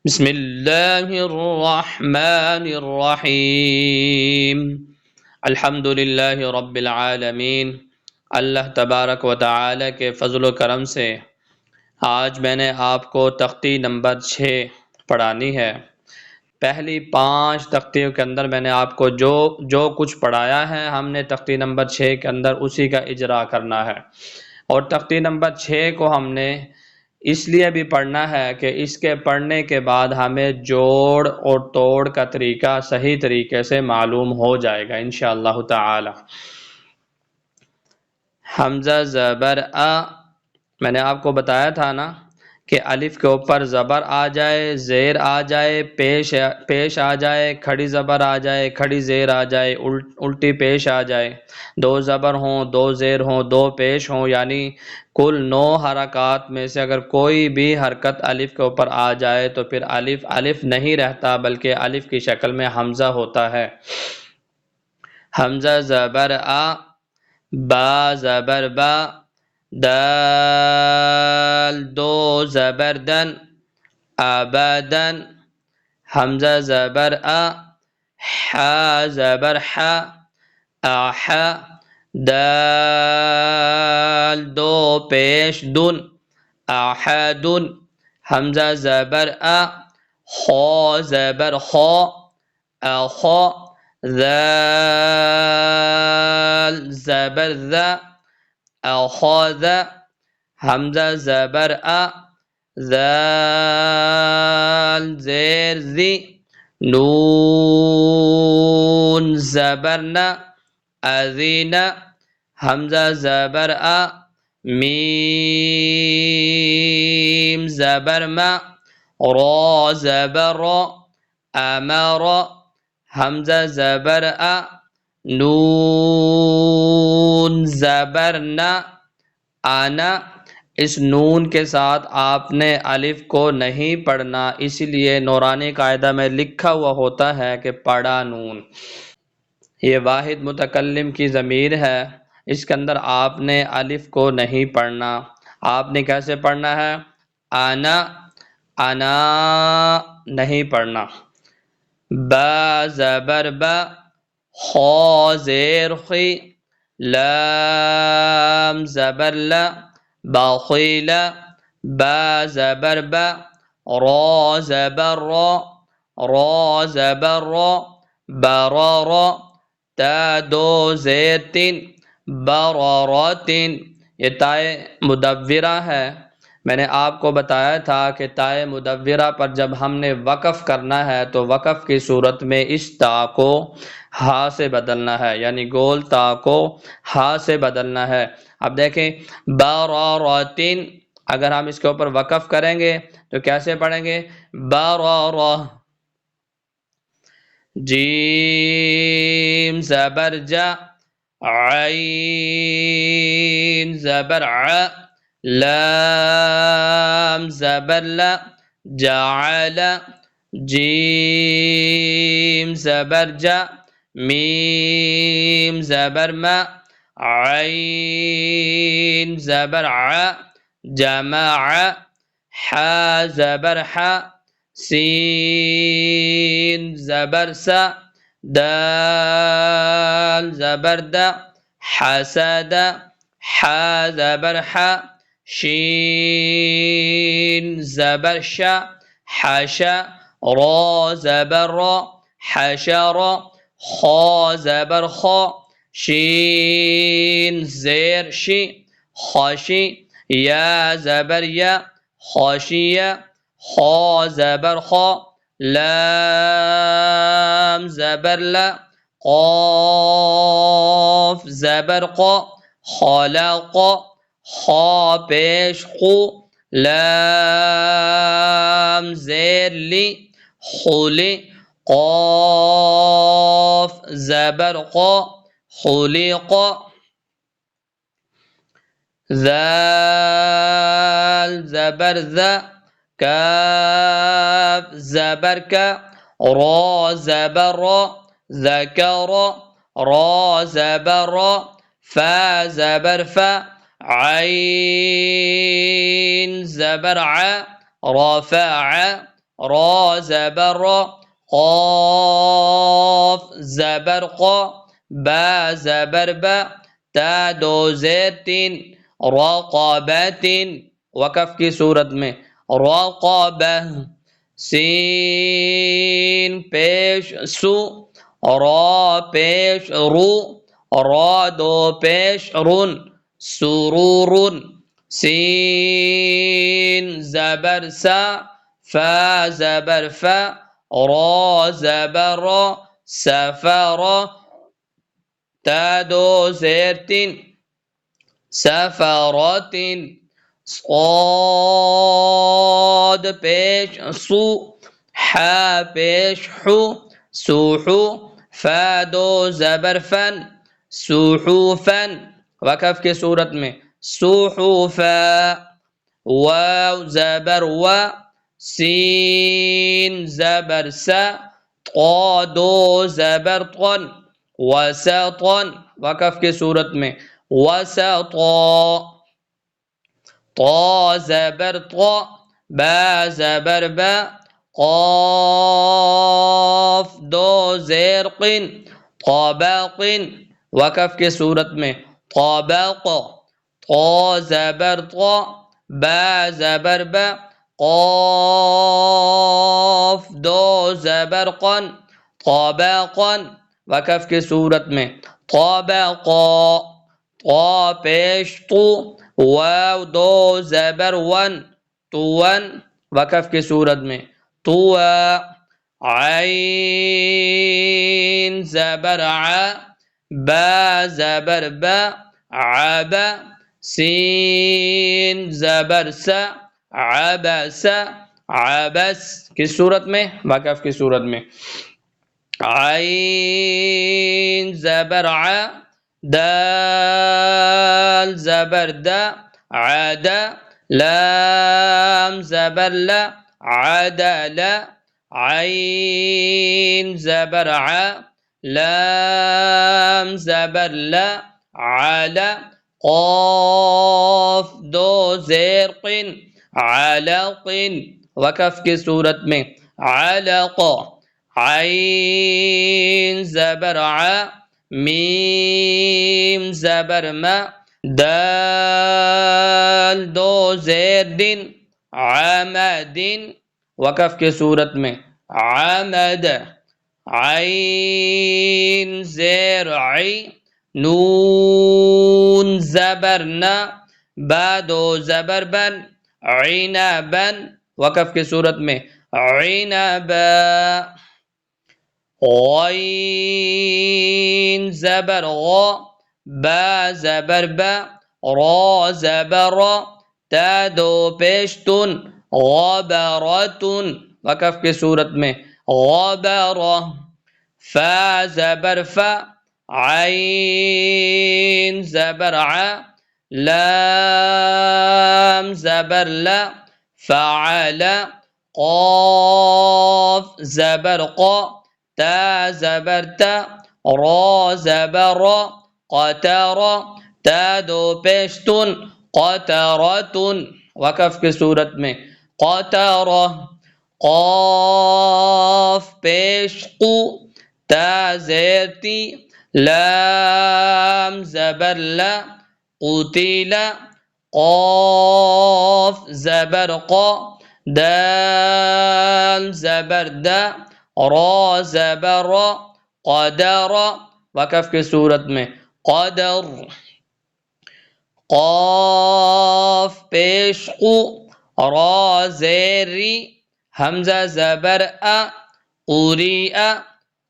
بسم اللہ الرحمن الرحیم الحمد للہ رب العالمین۔ اللہ تبارک و تعالی کے فضل و کرم سے آج میں نے آپ کو تختی نمبر 6 پڑھانی ہے۔ پہلی 5 تختیوں کے اندر میں نے آپ کو جو کچھ پڑھایا ہے، ہم نے تختی نمبر 6 کے اندر اسی کا اجرا کرنا ہے۔ اور تختی نمبر 6 کو ہم نے اس لیے بھی پڑھنا ہے کہ اس کے پڑھنے کے بعد ہمیں جوڑ اور توڑ کا طریقہ صحیح طریقے سے معلوم ہو جائے گا انشاءاللہ تعالی۔ حمزہ زبر میں نے آپ کو بتایا تھا نا کہ الف کے اوپر زبر آ جائے، زیر آ جائے، پیش آ جائے، کھڑی زبر آ جائے، کھڑی زیر آ جائے، الٹی پیش آ جائے، 2 زبر ہوں، 2 زیر ہوں، 2 پیش ہوں، یعنی کل 9 حرکات میں سے اگر کوئی بھی حرکت الف کے اوپر آ جائے تو پھر الف نہیں رہتا بلکہ الف کی شکل میں حمزہ ہوتا ہے۔ حمزہ زبر با زبر با، دال 2 زبر دن، ابدن، حمزہ زبر ح زبر ح، اح، دال 2 پیش دن، احدن، حمزہ زبر خا زبر خا، اخا، ذال زبر ذا، اخاذ، حمزہ زبر ذال زیر ذی، نون زبر ن، اذین، حمزہ زبر میم زبر ما، را زبر را، امر، حمزہ زبر نون زبر ن، انا۔ اس نون کے ساتھ آپ نے الف کو نہیں پڑھنا، اس لیے نورانی قاعدہ میں لکھا ہوا ہوتا ہے کہ پڑھا نون۔ یہ واحد متکلم کی ضمیر ہے، اس کے اندر آپ نے الف کو نہیں پڑھنا۔ آپ نے کیسے پڑھنا ہے؟ انا، انا نہیں پڑھنا۔ با زبر با، خا زیر خی، لام زبر لا، باخیل، با زبر با، را زبر را، را زبر را، برارا، تا 2 زیر 3، براراتن۔ یہ تائے مدورہ ہے۔ میں نے آپ کو بتایا تھا کہ تائے مدورہ پر جب ہم نے وقف کرنا ہے تو وقف کی صورت میں اس تا کو ہا سے بدلنا ہے، یعنی گول تا کو ہا سے بدلنا ہے۔ اب دیکھیں براراتن، اگر ہم اس کے اوپر وقف کریں گے تو کیسے پڑھیں گے؟ برارا، جیم زبر جا، عین زبر ع، لام زبر لا، جعل، جیم زبر جا، میم زبر ما، عین زبر ع، جمع، ح زبر ح، سین زبر سا، دال زبر دا، حسد، ح زبر ح، شین زبر شا، حشا، را زبر را، حشر، خا زبر خا، شین زیر شی، خاشی، یا زبر یا، خاشیہ، خا زبر خا، لام زبر لا، قاف زبر قا، خلق، خا پیش خو، لام زیر لی، خلی، قاف زبر قا، خلق، ذال زبر ذا، کاف زبر کا، را زبر را، ذکر، را زبر را، فا زبر فا، عین زبر ع، رفع، را زبر را، قاف زبر قا، با زبر با، تا دو زیر تین، رقبت، وقف کی صورت میں رقبہ، سین پیش سو، را پیش رو، را دو پیش رن، سرور، سین زبر سا، فا زبر فا، را زبر را، سفر، تا دو زیر تین، سفرات، صاد پیش صو، حا پیش حو، سوحو، فا دو زبر فن، سوحوفن، وقف کی صورت میں سوحوفا، واو زبر و، سین زبر سا، طا دو زبر طن، وسطن، وقف کی صورت میں وسطا، طا زبر طا، با زبر با، قاف دو زیر قن، طبق، وقف کی صورت میں طبق، طا زبر طا، با زبر با، قاف دو زبر قن، طبقا، وقف کی صورت میں طبقا، طا پیش طو، واو دو زبر ون، طون، وقف کی صورت میں طوا، عین زبر ع، با زبر با، عبا، سین زبر سا، عبس، عبس، کس صورت میں وقف کی صورت میں عین زبر ع، دال زبر دا، عدا، لام زبر لا، عدل، عین زبر ع، لام زبر لا، علا، قاف دو زیر قن، علق، وقف کی صورت میں علق، عین زبر ع، میم زبر ما، دال دو زیر دن، عمد، وقف کی صورت میں عمد، عین زیر عی، نون زبر نا، با دو زبر بن، عنبن، وقف کی صورت میں عنبا، غین زبر غا، با زبر با، را زبر را، تا دو پیشتن، غبرتن، وقف کی صورت میں غبرہ، فا زبر فا، عین زبر ع، لام زبر لا، فعل، قاف زبر قا، تا زبر تا، را زبر را، قطر، تا دو پیشتن، قطرتن، وقف کی صورت میں قطرہ، قاف پیش قو، تا زیر تی، لام زبر لا، قتل، قاف زبر قا، دال زبر دا، را زبر را، قدر، وقف کی صورت میں قدر، قاف پیش قو، را زیری، حمزہ زبر ا، قریء،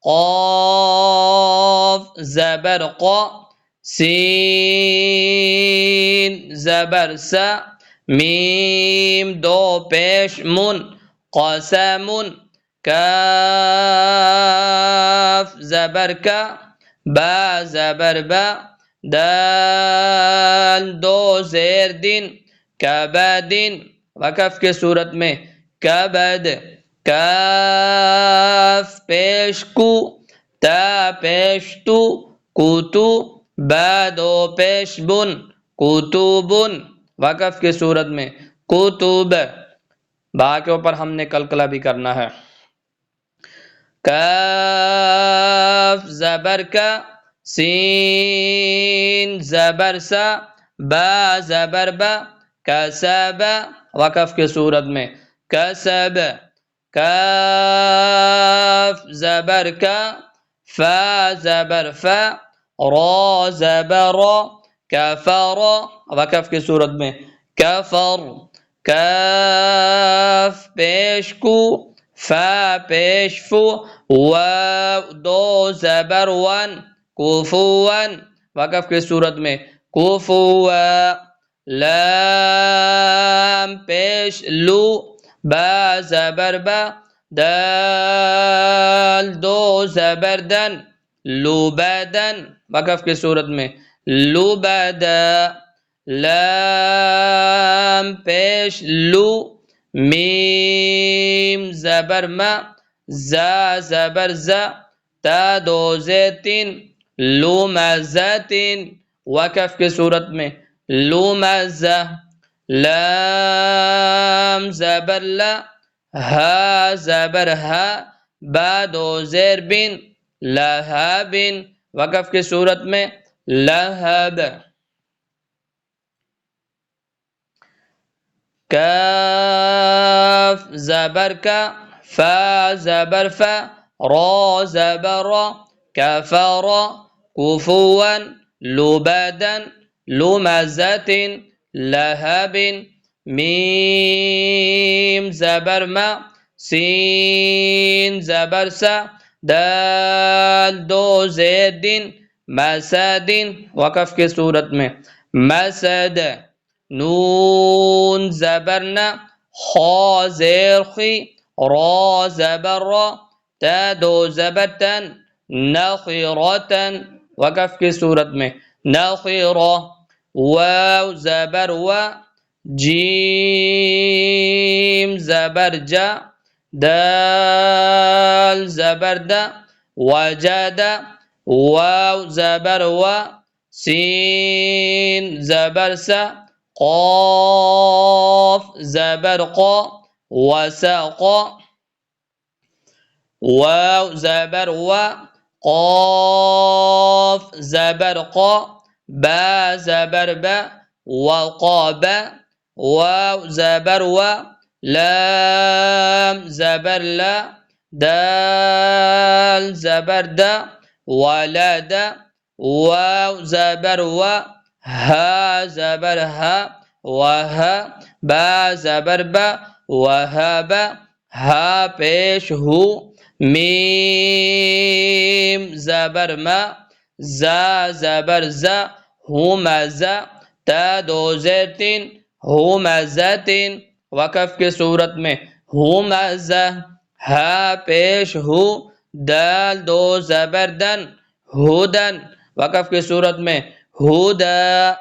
قاف زبر قا، سین زبر سا، میم دو پیش من، قسم، کاف زبر کا، با زبر با، دال دو زیر دن، کبدن، وقف کی صورت میں کبد، کاف پیش کو، تا پیش تو، کوتو، با دو پیش بن، کتبن، وقف کی صورت میں کتب، با کے اوپر ہم نے قلقلہ بھی کرنا ہے. کاف زبر کا، سین زبر سا، با زبر با، کسب وقف کے صورت میں کسب، کاف زبر کا، فا زبر فا، را زبر را، کفر وقف کی صورت میں کفر، کاف پیش کو، فا پیش فو، واو دو زبر ون، کوفون وقف کی صورت میں کوفوا، لام پیش لو، با زبر با، دال دو زبر دن، لوبدن وقف کی صورت میں لوبدا، لام پیش لو، میم زبر ما، زا زبر زا، تا دو زیتین، لومزتین وقف کی صورت میں لومزہ، لام زبر لا، ہا زبر ہا، با دو زیر بن، لہب وقف کی صورت میں لہب، کاف زبر کا، فا زبر فا، را زبر را، کفر کفوا، لبدا لمزة، لهب، میم زبر ما، سین زبر سا، دال دو زید مسد وقف کی صورت میں مسد، نون زبرنا، خا زیر خی، را زبر را، تا دو زبرتن، نخرتن وقف کی صورت میں نخرہ، واو زبر و، جیم زبر جا، دال زبر دا، وجد واو زبر و، سین زبر سا، قاف زبر قا، وسق واو زبر و، قاف زبر قا، با زبر با، وقاب واو زبر و، لام زبر لا، دال زبر دا، ولد واو زبر و، ها زبر ها، وها با زبر با، وهب ها پیش ہو، میم زبر ما، زا زبر زا، ہمزہ، تا دو زیتین، ہمزتین وقف کی صورت میں ہمزہ، ہا پیش ہو، دال دو زبر دن، ہدن وقف کی صورت میں ہدا.